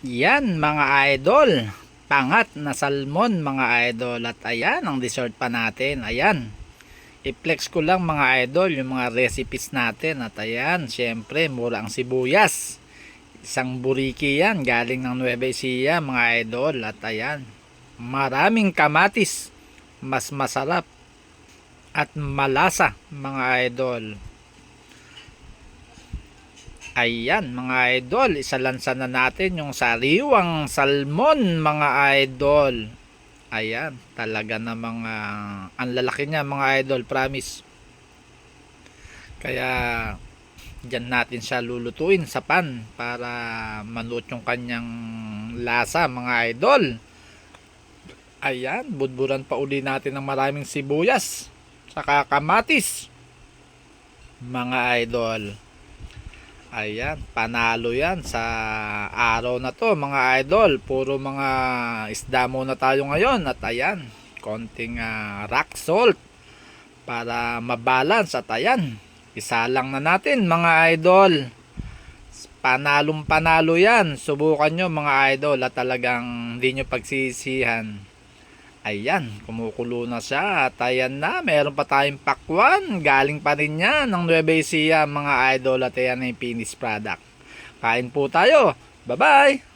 Yan mga idol, pangat na salmon mga idol. At ayan ang dessert pa natin. Ayan, i-flex ko lang mga idol yung mga recipes natin. At ayan, syempre mura ang sibuyas. Isang buriki yan, galing ng Nueva Ecija mga idol. At ayan, maraming kamatis, mas masarap at malasa mga idol. Ayan mga idol, isalansa na natin yung sariwang salmon mga idol. Ayan, talaga na mga ang lalaki niya mga idol, promise. Kaya dyan natin siya lulutuin sa pan para manuot yung kanyang lasa mga idol. Ayan, budburan pa uli natin ng maraming sibuyas saka kamatis mga idol. Ayan, panalo yan sa araw na to mga idol. Puro mga isda muna tayo ngayon. At ayan, konting rock salt para mabalance. At ayan, isa lang na natin mga idol. Panalong panalo yan. Subukan nyo mga idol at talagang hindi nyo pagsisihan. Ayan, kumukulo na siya. At ayan na, meron pa tayong pakwan. Galing pa rin yan ng Nueva Ecija mga idol. At ayan na yung finished product. Kain po tayo. Bye bye!